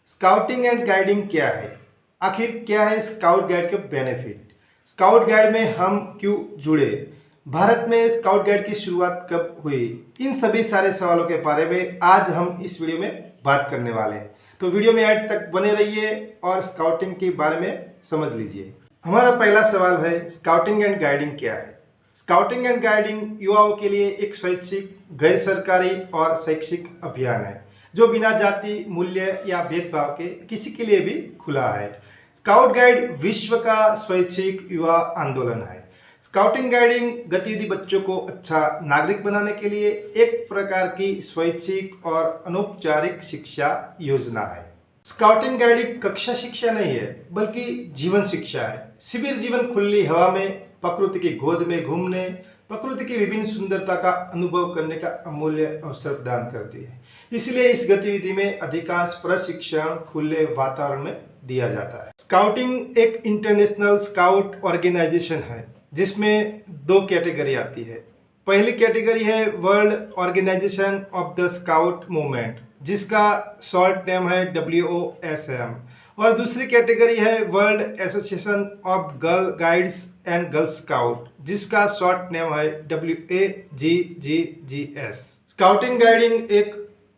Scouting and guiding क्या है? आखिर क्या है स्काउट गाइड के बेनिफिट? स्काउट गाइड में हम क्यों जुड़े? भारत में स्काउट गाइड की शुरुआत कब हुई? इन सभी सारे सवालों के बारे में आज हम इस वीडियो में बात करने वाले हैं। तो वीडियो में एंड तक बने रहिए और स्काउटिंग के बारे में समझ लीजिए। हमारा पहला सवाल है, स्काउटिंग एंड गाइडिंग क्या है? स्काउटिंग एंड गाइडिंग युवाओं के लिए एक स्वैच्छिक, गैर सरकारी और शैक्षिक अभियान है जो बिना जाति, मूल्य या भेदभाव के किसी के लिए भी खुला है। स्काउट गाइड विश्व का स्वैच्छिक युवा आंदोलन है। स्काउटिंग गाइडिंग गतिविधि बच्चों को अच्छा नागरिक बनाने के लिए एक प्रकार की स्वैच्छिक और अनौपचारिक शिक्षा योजना है। स्काउटिंग गाइडिंग कक्षा शिक्षा नहीं है बल्कि जीवन शिक्षा है। शिविर जीवन खुली हवा में प्रकृति की गोद में घूमने, प्रकृति की विभिन्न सुंदरता का अनुभव करने का अमूल्य अवसर प्रदान करती है। इसलिए इस गतिविधि में अधिकांश प्रशिक्षण खुले वातावरण में दिया जाता है। स्काउटिंग एक इंटरनेशनल स्काउट ऑर्गेनाइजेशन है जिसमें दो कैटेगरी आती है। पहली कैटेगरी है World Organisation of the Scout Movement जिसका शॉर्ट नेम है WOSM, और दूसरी कैटेगरी है World Association of Girl Guides and Girl Scout जिसका शॉर्ट नेम है WAGGGS। स्काउटिंग गाइडिंग एक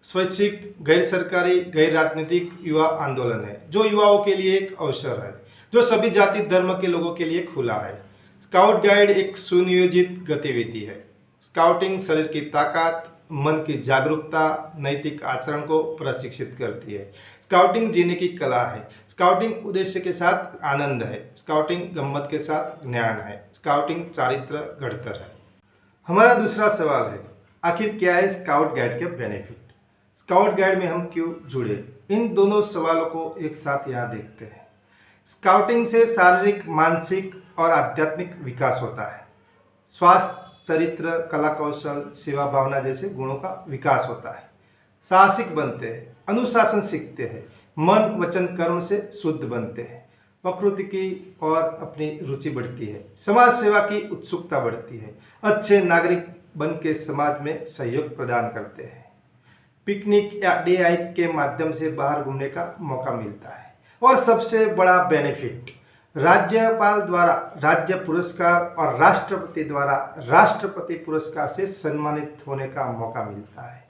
स्वैच्छिक, गैर सरकारी, गैर राजनीतिक युवा आंदोलन है जो युवाओं के लिए एक अवसर है जो सभी जाति धर्म के लोगों के लिए खुला है। स्काउट गाइड एक सुनियोजित गतिविधि है। स्काउटिंग शरीर की ताकत, मन की जागरूकता, नैतिक आचरण को प्रशिक्षित करती है। स्काउटिंग जीने की कला है। स्काउटिंग उद्देश्य के साथ आनंद है। स्काउटिंग गम्मत के साथ ज्ञान है। स्काउटिंग चारित्र घड़तर है। हमारा दूसरा सवाल है, आखिर क्या है स्काउट गाइड के बेनिफिट? स्काउट गाइड में हम क्यों जुड़े? इन दोनों सवालों को एक साथ यहाँ देखते हैं। स्काउटिंग से शारीरिक, मानसिक और आध्यात्मिक विकास होता है। स्वास्थ्य, चरित्र, कला कौशल, सेवा भावना जैसे गुणों का विकास होता है। साहसिक बनते हैं, अनुशासन सीखते हैं, मन वचन कर्म से शुद्ध बनते हैं, प्रकृति की और अपनी रुचि बढ़ती है, समाज सेवा की उत्सुकता बढ़ती है, अच्छे नागरिक बन के समाज में सहयोग प्रदान करते हैं, पिकनिक या डे हाइक के माध्यम से बाहर घूमने का मौका मिलता है, और सबसे बड़ा बेनिफिट राज्यपाल द्वारा राज्य पुरस्कार और राष्ट्रपति द्वारा राष्ट्रपति पुरस्कार से सम्मानित होने का मौका मिलता है।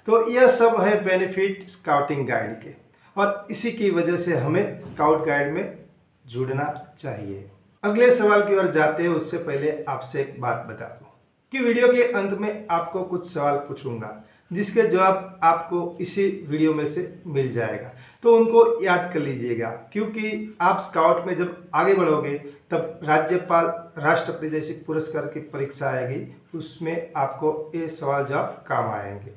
तो यह सब है बेनिफिट स्काउटिंग गाइड के, और इसी की वजह से हमें स्काउट गाइड में जुड़ना चाहिए। अगले सवाल की ओर जाते हैं उससे पहले आपसे एक बात बता दूं कि वीडियो के अंत में आपको कुछ सवाल पूछूंगा जिसके जवाब आपको इसी वीडियो में से मिल जाएगा, तो उनको याद कर लीजिएगा क्योंकि आप स्काउट में जब आगे बढ़ोगे तब राज्यपाल, राष्ट्रपति जैसी पुरस्कार की परीक्षा आएगी, उसमें आपको ये सवाल जवाब काम आएंगे।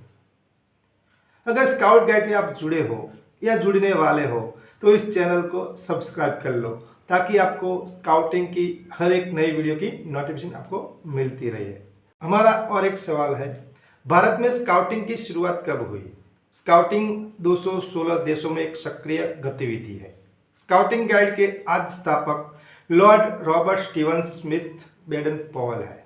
अगर स्काउट गाइड में आप जुड़े हो या जुड़ने वाले हो तो इस चैनल को सब्सक्राइब कर लो ताकि आपको स्काउटिंग की हर एक नई वीडियो की नोटिफिकेशन आपको मिलती रहे। हमारा और एक सवाल है, भारत में स्काउटिंग की शुरुआत कब हुई? स्काउटिंग 216 देशों में एक सक्रिय गतिविधि है। स्काउटिंग गाइड के आद्य स्थापक Lord Robert Steven Smith Baden Powell है।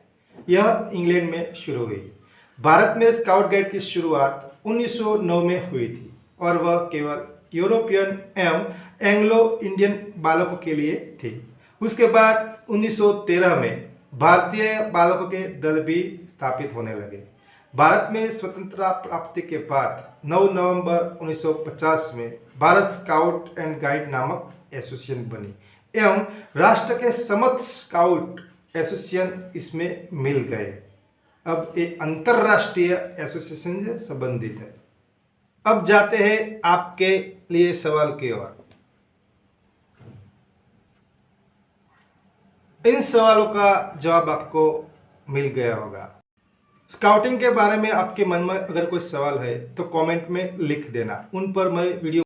यह इंग्लैंड में शुरू हुई। भारत में स्काउट गाइड की शुरुआत 1909 में हुई थी और वह केवल यूरोपियन एवं एंग्लो इंडियन बालकों के लिए थी। उसके बाद 1913 में भारतीय बालकों के दल भी स्थापित होने लगे। भारत में स्वतंत्रता प्राप्ति के बाद 9 नवंबर 1950 में भारत स्काउट एंड गाइड नामक एसोसिएशन बनी एवं राष्ट्र के समस्त स्काउट एसोसिएशन इसमें मिल गए। अब ये अंतरराष्ट्रीय एसोसिएशन से संबंधित है। अब जाते हैं आपके लिए सवाल की ओर। इन सवालों का जवाब आपको मिल गया होगा। स्काउटिंग के बारे में आपके मन में अगर कोई सवाल है तो कमेंट में लिख देना, उन पर मैं वीडियो